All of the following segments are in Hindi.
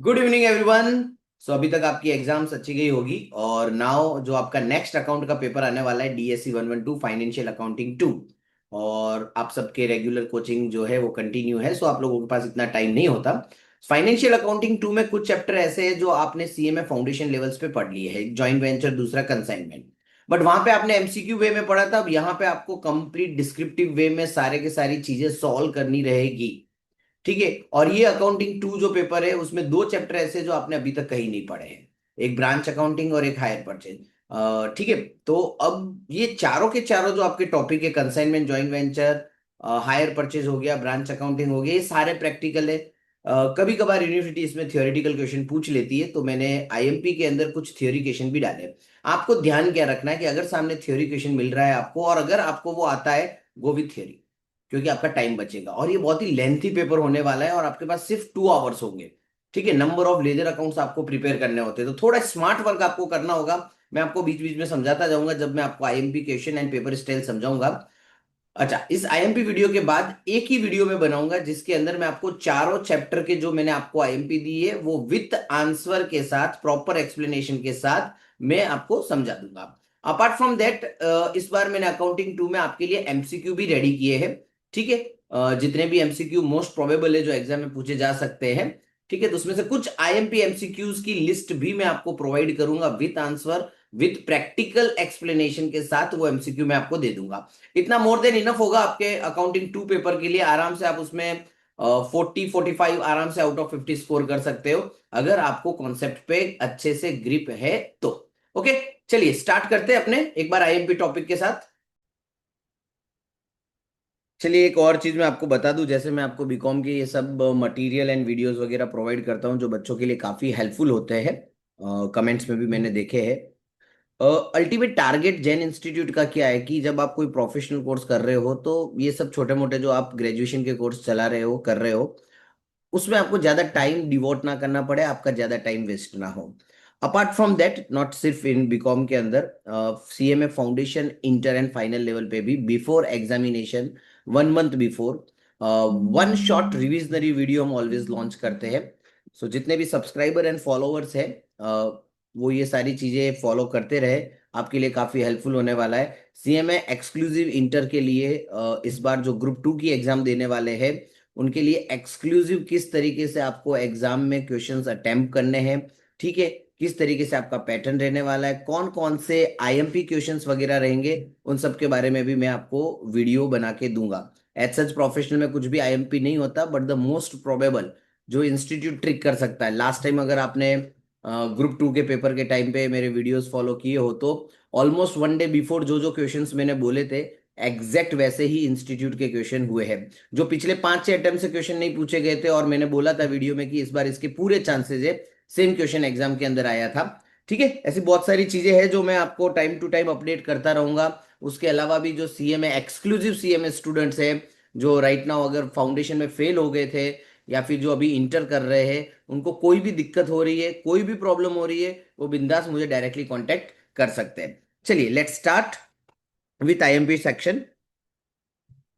Good evening everyone. सो अभी तक आपकी एग्जाम्स अच्छी गई होगी और नाउ जो आपका नेक्स्ट अकाउंट का पेपर आने वाला है डीएससी 112 फाइनेंशियल अकाउंटिंग 2। और आप सबके रेगुलर कोचिंग जो है वो कंटिन्यू है, सो आप लोगों के पास इतना टाइम नहीं होता। फाइनेंशियल अकाउंटिंग 2 में कुछ चैप्टर ऐसे हैं जो आपने सीएमए फाउंडेशन लेवल्स पे पढ़ लिए है, जॉइंट वेंचर, दूसरा कंसाइनमेंट। बट वहां पे आपने एमसीक्यू वे में पढ़ा था, अब यहाँ पे आपको कंप्लीट डिस्क्रिप्टिव वे में सारे के सारी चीजें सॉल्व करनी रहेगी। ठीक है। और ये अकाउंटिंग 2 जो पेपर है उसमें दो चैप्टर ऐसे जो आपने अभी तक कहीं नहीं पढ़े हैं, एक ब्रांच अकाउंटिंग और एक हायर परचेज। ठीक है। तो अब ये चारों के चारों जो आपके टॉपिक है, consignment, joint venture, hire purchase हो गया, ब्रांच अकाउंटिंग हो गया, ये सारे प्रैक्टिकल है। कभी कभार यूनिवर्सिटी इसमें थियोरेटिकल क्वेश्चन पूछ लेती है, तो मैंने आईएमपी के अंदर कुछ थ्योरी क्वेश्चन भी डाले। आपको ध्यान क्या रखना है कि अगर सामने थ्योरी क्वेश्चन मिल रहा है आपको, और अगर आपको वो आता है, गो विथ थ्योरी, क्योंकि आपका टाइम बचेगा और ये बहुत ही लेंथी पेपर होने वाला है और आपके पास सिर्फ 2 आवर्स होंगे। ठीक है। नंबर ऑफ लेजर अकाउंट्स आपको प्रिपेयर करने होते हैं, तो थोड़ा स्मार्ट वर्क आपको करना होगा। मैं आपको बीच बीच में समझाता जाऊंगा जब मैं आपको IMP question and paper style समझाऊंगा। अच्छा, इस आईएमपी वीडियो के बाद एक ही वीडियो में बनाऊंगा जिसके अंदर मैं आपको चारों चैप्टर के जो मैंने आपको आईएमपी दी है वो विथ आंसर के साथ, प्रॉपर एक्सप्लेनेशन के साथ मैं आपको समझा दूंगा। अपार्ट फ्रॉम दैट, इस बार मैंने अकाउंटिंग 2 में आपके लिए एमसीक्यू भी रेडी किए हैं। ठीक है। जितने भी एमसीक्यू मोस्ट प्रोबेबल है जो एग्जाम में पूछे जा सकते हैं। ठीक है। तो उसमें से कुछ आईएमपी एमसीक्यूज की लिस्ट भी मैं आपको प्रोवाइड करूंगा with answer, with practical explanation के साथ, वो एमसीक्यू मैं आपको दे दूंगा। इतना मोर देन इनफ होगा आपके अकाउंटिंग 2 पेपर के लिए। आराम से आप उसमें 40-45 आराम से आउट ऑफ 50 स्कोर कर सकते हो, अगर आपको कॉन्सेप्ट पे अच्छे से ग्रिप है तो। ओके, चलिए स्टार्ट करते हैं अपने एक बार आईएमपी टॉपिक के साथ। चलिए, एक और चीज मैं आपको बता दूं, जैसे मैं आपको बीकॉम के ये सब मटेरियल एंड वीडियोस वगैरह प्रोवाइड करता हूं जो बच्चों के लिए काफी हेल्पफुल होते हैं, कमेंट्स में भी मैंने देखे हैं। अल्टीमेट टारगेट जैन इंस्टीट्यूट का क्या है कि जब आप कोई प्रोफेशनल कोर्स कर रहे हो तो ये सब छोटे मोटे जो आप ग्रेजुएशन के कोर्स चला रहे हो, कर रहे हो, उसमें आपको ज्यादा टाइम डिवोट ना करना पड़े, आपका ज्यादा टाइम वेस्ट ना हो। अपार्ट फ्रॉम दैट, नॉट सिर्फ इन बीकॉम के अंदर, CMA foundation, inter and final level पे भी before examination, 1 month before, one shot revisionary video हम ऑलवेज लॉन्च करते हैं। सो जितने भी सब्सक्राइबर एंड फॉलोअर्स हैं, वो ये सारी चीजें फॉलो करते रहे, आपके लिए काफी हेल्पफुल होने वाला है। सीएमए एक्सक्लूसिव इंटर के लिए इस बार जो ग्रुप 2 की एग्जाम देने वाले हैं उनके लिए एक्सक्लूसिव किस तरीके से आपको एग्जाम में क्वेश्चंस अटेम्प्ट करने हैं, ठीक है, किस तरीके से आपका पैटर्न रहने वाला है, कौन कौन से आईएमपी क्वेश्चंस वगैरह रहेंगे, उन सब के बारे में भी मैं आपको वीडियो बना के दूंगा। एज सच प्रोफेशनल में कुछ भी आईएमपी नहीं होता, बट द मोस्ट प्रोबेबल जो इंस्टीट्यूट ट्रिक कर सकता है। लास्ट टाइम अगर आपने ग्रुप 2 के पेपर के टाइम पे मेरे वीडियोस फॉलो किए हो तो ऑलमोस्ट 1 डे बिफोर जो जो क्वेश्चंस मैंने बोले थे, एग्जैक्ट वैसे ही इंस्टीट्यूट के क्वेश्चन हुए हैं। जो पिछले 5-6 अटेम्प्ट से क्वेश्चन नहीं पूछे गए थे और मैंने बोला था वीडियो में कि इस बार इसके पूरे चांसेस है, सेम क्वेश्चन एग्जाम के अंदर आया था। ठीक है। ऐसी बहुत सारी चीजें हैं जो मैं आपको टाइम टू टाइम अपडेट करता रहूंगा। उसके अलावा भी जो सीएमए एक्सक्लूसिव सीएमए स्टूडेंट्स हैं, जो राइट नाउ अगर फाउंडेशन में फेल हो गए थे या फिर जो अभी इंटर कर रहे हैं, उनको कोई भी दिक्कत हो रही है, कोई भी प्रॉब्लम हो रही है, वो बिंदास मुझे डायरेक्टली कांटेक्ट कर सकते हैं। चलिए let's start with IMP section.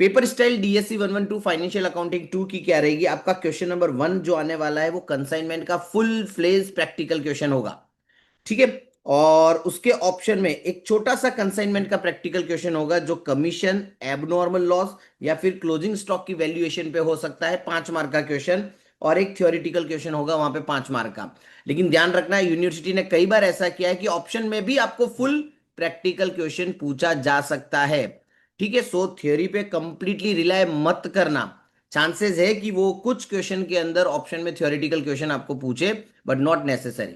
Paper style DSC 112 financial accounting 2 की क्या रहेगी? आपका क्वेश्चन नंबर 1 जो आने वाला है वो कंसाइनमेंट का फुल फ्लेज प्रैक्टिकल क्वेश्चन होगा। ठीक है। और उसके ऑप्शन में एक छोटा सा कंसाइनमेंट का प्रैक्टिकल क्वेश्चन होगा जो कमीशन, एबनॉर्मल लॉस या फिर क्लोजिंग स्टॉक की वैल्यूएशन पे हो सकता है, 5 मार्क का क्वेश्चन। और एक थ्योरेटिकल क्वेश्चन होगा वहां पे 5 मार्क का। लेकिन ध्यान रखना है, यूनिवर्सिटी ने कई बार ऐसा किया है कि ऑप्शन में भी आपको फुल प्रैक्टिकल क्वेश्चन पूछा जा सकता है। ठीक है। सो थ्योरी पे कंप्लीटली रिलाय मत करना। चांसेस है कि वो कुछ क्वेश्चन के अंदर ऑप्शन में थ्योरेटिकल क्वेश्चन आपको पूछे, बट नॉट नेसेसरी।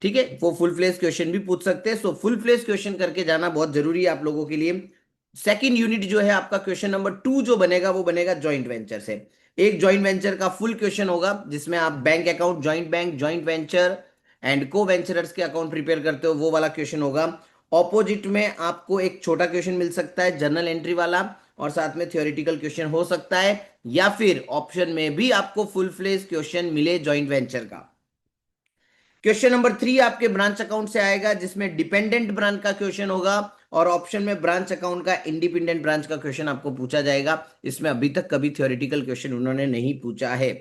ठीक है। वो फुल फ्लेज क्वेश्चन भी पूछ सकते हैं, सो फुल फ्लेज क्वेश्चन करके जाना बहुत जरूरी है आप लोगों के लिए। सेकंड यूनिट जो है आपका क्वेश्चन नंबर 2 जो बनेगा वो बनेगा जॉइंट वेंचर से। एक जॉइंट वेंचर का फुल क्वेश्चन होगा जिसमें आप bank account, joint bank, joint venture and को वेंचरर्स के अकाउंट प्रिपेयर करते हो, वो वाला क्वेश्चन होगा। ऑपोजिट में आपको एक छोटा क्वेश्चन मिल सकता है जर्नल एंट्री वाला, और साथ में थ्योरेटिकल क्वेश्चन हो सकता है, या फिर ऑप्शन में भी आपको फुल फ्लेज क्वेश्चन मिले जॉइंट वेंचर का। क्वेश्चन नंबर 3 आपके ब्रांच अकाउंट से आएगा जिसमें डिपेंडेंट ब्रांच का क्वेश्चन होगा, और ऑप्शन में ब्रांच अकाउंट का इंडिपेंडेंट ब्रांच का क्वेश्चन आपको पूछा जाएगा। इसमें अभी तक कभी थ्योरेटिकल क्वेश्चन उन्होंने नहीं पूछा है।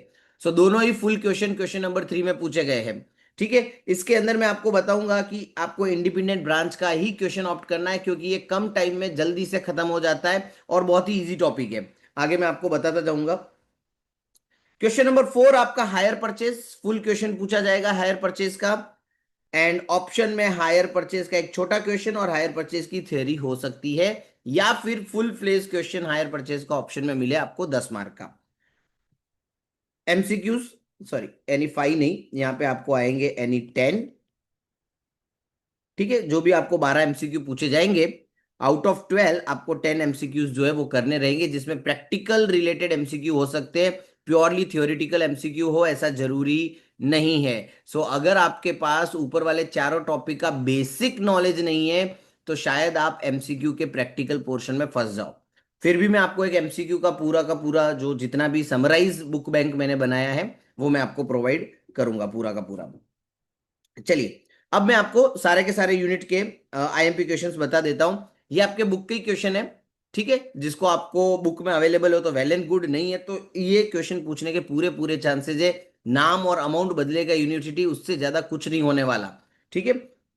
सो दोनों ही फुल क्वेश्चन क्वेश्चन नंबर 3 में पूछे गए हैं। ठीक है, इसके अंदर मैं आपको बताऊंगा कि आपको इंडिपेंडेंट ब्रांच का ही क्वेश्चन ऑप्ट करना है, क्योंकि ये कम टाइम में जल्दी से खत्म हो जाता है और बहुत ही इजी टॉपिक है। आगे मैं आपको बताता जाऊंगा। क्वेश्चन नंबर 4 आपका हायर परचेज, फुल क्वेश्चन पूछा जाएगा हायर परचेज का। एंड ऑप्शन में हायर परचेज का एक छोटा क्वेश्चन और हायर परचेज की थ्योरी हो सकती है, या फिर full fledge question hire purchase का ऑप्शन में मिले आपको 10 मार्क का। एमसीक्यूज, सॉरी एनी 5 नहीं, यहां पे आपको आएंगे एनी 10। ठीक है, जो भी आपको 12 एमसीक्यू पूछे जाएंगे, आउट ऑफ 12 आपको 10 एमसीक्यूज जो है वो करने रहेंगे, जिसमें प्रैक्टिकल रिलेटेड एमसीक्यू हो सकते हैं, प्योरली थ्योरेटिकल एमसीक्यू हो ऐसा जरूरी नहीं है। सो अगर आपके पास ऊपर वाले चारों टॉपिक का बेसिक नॉलेज नहीं है, तो शायद आप एमसीक्यू के प्रैक्टिकल पोर्शन में फंस जाओ। फिर भी मैं आपको एक एमसीक्यू का पूरा जो जितना भी समराइज बुक बैंक मैंने बनाया है वो मैं आपको प्रोवाइड करूंगा पूरा का पूरा। चलिए, अब मैं आपको सारे के सारे यूनिट के आईएमपी क्वेश्चंस बता देता हूं। ये आपके बुक के क्वेश्चन है, ठीक है, जिसको आपको बुक में अवेलेबल हो तो वेल एंड गुड, नहीं है तो ये क्वेश्चन पूछने के पूरे पूरे चांसेस है। नाम और अमाउंट बदलेगा यूनिवर्सिटी, उससे ज्यादा कुछ नहीं होने वाला। ठीक है,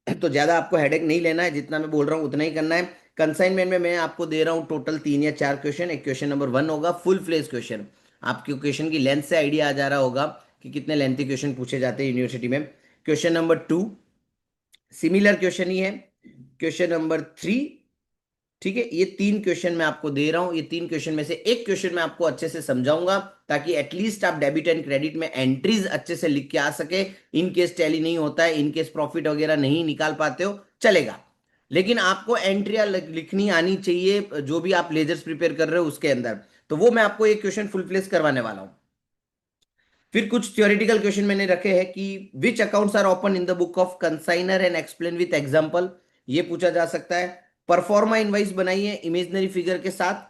तो ज्यादा आपको हेडेक नहीं लेना है, जितना मैं बोल रहा हूं उतना ही करना है। कंसाइनमेंट में मैं आपको दे रहा हूं टोटल 3 या 4 क्वेश्चन। एक क्वेश्चन नंबर 1 होगा फुल फ्लेज क्वेश्चन। आपके क्वेश्चन की लेंथ से आइडिया आ जा रहा होगा कि कितने लेंथी क्वेश्चन पूछे जाते हैं यूनिवर्सिटी में। क्वेश्चन नंबर 2 सिमिलर क्वेश्चन ही है। क्वेश्चन नंबर 3, ठीक है, ये 3 क्वेश्चन मैं आपको दे रहा हूं। ये 3 क्वेश्चन में से एक क्वेश्चन मैं आपको अच्छे से समझाऊंगा, ताकि एटलीस्ट आप डेबिट एंड क्रेडिट में एंट्रीज अच्छे से लिख के आ सके। इन केस टैली नहीं होता है, इन केस प्रॉफिट वगैरह नहीं निकाल पाते हो, चलेगा, लेकिन आपको एंट्रिया लिखनी आनी चाहिए, जो भी आप लेजर्स प्रिपेयर कर रहे हो उसके अंदर। तो वो मैं आपको एक क्वेश्चन फुल फ्लेश करवाने वाला हूं। फिर कुछ थ्योरेटिकल क्वेश्चन मैंने रखे हैं कि which accounts are open in the book of consignor and explain with example, ये पूछा जा सकता है। परफॉर्मा इनवाइस बनाइए इमेजिनरी फिगर के साथ।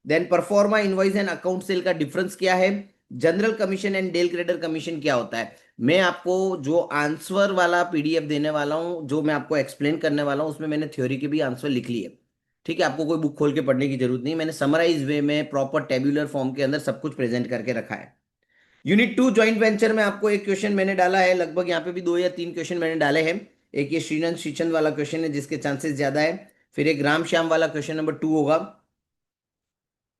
Then proforma invoice and account sale का डिफरेंस क्या है। General commission and del credere commission क्या होता है। मैं आपको जो आंसर वाला पीडीएफ देने वाला हूं, जो मैं आपको एक्सप्लेन करने वाला हूं, उसमें मैंने थ्योरी के भी आंसर लिख लिए। ठीक है, आपको कोई बुक खोल के पढ़ने की जरूरत नहीं, मैंने समराइज वे में प्रॉपर टेब्यूलर फॉर्म के अंदर सब कुछ प्रेजेंट करके रखा है। यूनिट 2 ज्वाइंट वेंचर में आपको एक क्वेश्चन मैंने डाला है, लगभग यहाँ पे भी 2 या 3 क्वेश्चन मैंने डाले हैं। एक ये श्रीनंद श्रीचंद वाला क्वेश्चन है जिसके चांसेस ज्यादा है। फिर एक राम श्याम वाला क्वेश्चन नंबर 2 होगा।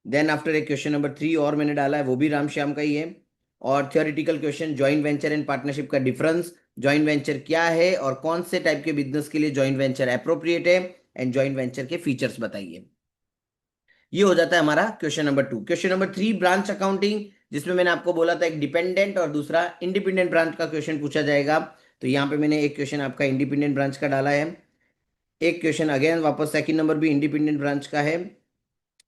देन आफ्टर एक क्वेश्चन नंबर 3 और मैंने डाला है, वो भी राम श्याम का ही है। और theoretical question joint venture and partnership का डिफरेंस, ज्वाइंट वेंचर क्या है और कौन से टाइप के बिजनेस के लिए ज्वाइंट वेंचर अप्रोप्रिएट है, एंड ज्वाइंट वेंचर के फीचर्स बताइए। ये हो जाता है हमारा question number 2। Question number 3 branch accounting, जिसमें मैंने आपको बोला था एक डिपेंडेंट और दूसरा इंडिपेंडेंट ब्रांच का क्वेश्चन पूछा जाएगा। तो यहाँ पे मैंने एक क्वेश्चन आपका इंडिपेंडेंट ब्रांच का डाला है। एक क्वेश्चन अगेन वापस सेकंड नंबर भी इंडिपेंडेंट ब्रांच का है,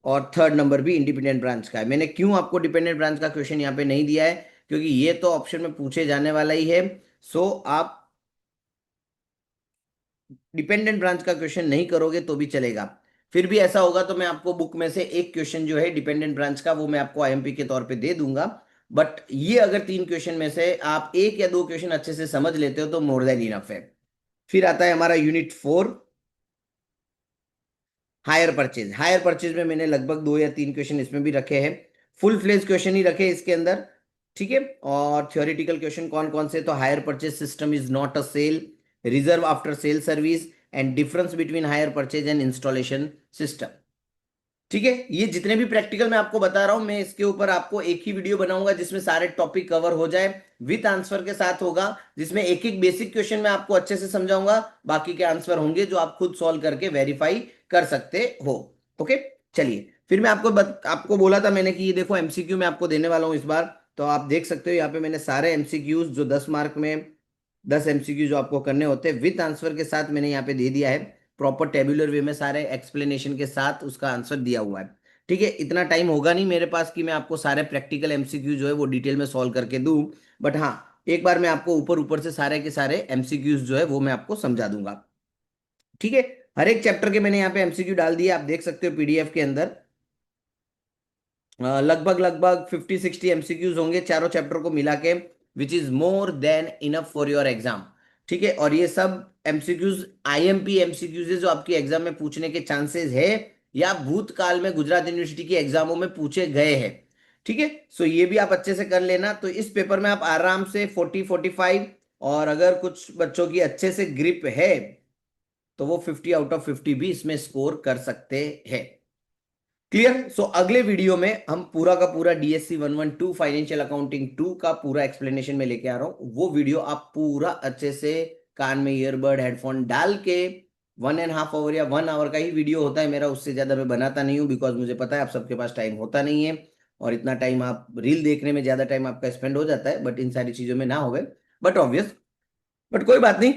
और थर्ड नंबर भी इंडिपेंडेंट ब्रांच का है। मैंने क्यों आपको डिपेंडेंट ब्रांच का क्वेश्चन यहाँ पे नहीं दिया है, क्योंकि ये तो ऑप्शन में पूछे जाने वाला ही है। सो आप डिपेंडेंट ब्रांच का क्वेश्चन नहीं करोगे तो भी चलेगा। फिर भी ऐसा होगा तो मैं आपको बुक में से एक क्वेश्चन जो है डिपेंडेंट ब्रांच का, वो मैं आपको आईएमपी के तौर पे दे दूंगा। बट ये अगर 3 क्वेश्चन में से आप 1 या 2 क्वेश्चन अच्छे से समझ लेते हो तो मोर देन इनफ है। फिर आता है हमारा unit 4 hire purchase. Hire purchase में मैंने लगभग 2 या 3 क्वेश्चन इसमें भी रखे हैं, फुल फ्लेज क्वेश्चन ही रखे हैं इसके अंदर। ठीक है, और थ्योरेटिकल क्वेश्चन कौन कौन से, तो hire purchase system is not a sale, reserve after sale service, and difference between hire purchase and installation system. ठीक है, ये जितने भी प्रैक्टिकल मैं आपको बता रहा हूं, मैं इसके ऊपर आपको एक ही वीडियो बनाऊंगा जिसमें सारे टॉपिक कवर हो जाए, विथ आंसर के साथ होगा, जिसमें एक एक बेसिक क्वेश्चन मैं आपको अच्छे से समझाऊंगा, बाकी के आंसर होंगे जो आप खुद सॉल्व करके वेरीफाई कर सकते हो। ओके, चलिए, फिर मैं आपको बोला था मैंने कि ये देखो एमसीक्यू मैं आपको देने वाला हूं इस बार। तो आप देख सकते हो यहाँ पे मैंने सारे एमसीक्यूज जो 10 मार्क में 10 एमसीक्यू जो आपको करने होते हैं विथ आंसर के साथ मैंने यहाँ पे दे दिया है, प्रॉपर टेबुलर वे में सारे एक्सप्लेनेशन के साथ उसका आंसर दिया हुआ है। ठीक है, इतना टाइम होगा नहीं मेरे पास कि मैं आपको सारे प्रैक्टिकल एमसीक्यू जो है वो डिटेल में सॉल्व करके दूं, बट हाँ, एक बार मैं आपको ऊपर ऊपर से सारे के सारे एमसीक्यूज जो है वो मैं आपको समझा दूंगा। ठीक है, हर एक चैप्टर के मैंने यहाँ पे एमसीक्यू डाल दिए, आप देख सकते हो पीडीएफ के अंदर। लगभग लगभग 50-60 एमसीक्यूज होंगे चारों चैप्टर को मिला के, which is more than enough for your exam. ठीक है, और ये सब एमसीक्यूज आईएमपी एमसीक्यूज है जो आपके एग्जाम में पूछने के चांसेस है, या भूतकाल में गुजरात यूनिवर्सिटी के एग्जामों में पूछे गए हैं। ठीक है। सो ये भी आप अच्छे से कर लेना। तो इस पेपर में आप आराम से 40-45, और अगर कुछ बच्चों की अच्छे से ग्रिप है तो वो 50 आउट ऑफ 50 भी इसमें स्कोर कर सकते हैं। क्लियर। सो अगले वीडियो में हम पूरा का पूरा DSC 112 फाइनेंशियल अकाउंटिंग 2 का पूरा एक्सप्लेनेशन में लेके आ रहा हूं। वो वीडियो आप पूरा अच्छे से कान में ईयरबड हेडफोन डाल के, 1.5 आवर या 1 आवर का ही वीडियो होता है मेरा, उससे ज्यादा मैं बनाता नहीं हूँ, बिकॉज मुझे पता है आप सबके पास टाइम होता नहीं है, और इतना टाइम आप रील देखने में ज्यादा टाइम आपका स्पेंड हो जाता है, बट इन सारी चीजों में ना हो गए। बट ऑब्वियस, बट कोई बात नहीं।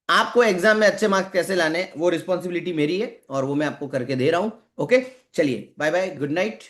आपको एग्जाम में अच्छे मार्क्स कैसे लाने हैं वो रिस्पॉन्सिबिलिटी मेरी है, और वो मैं आपको करके दे रहा हूं। ओके, चलिए बाय बाय, गुड नाइट।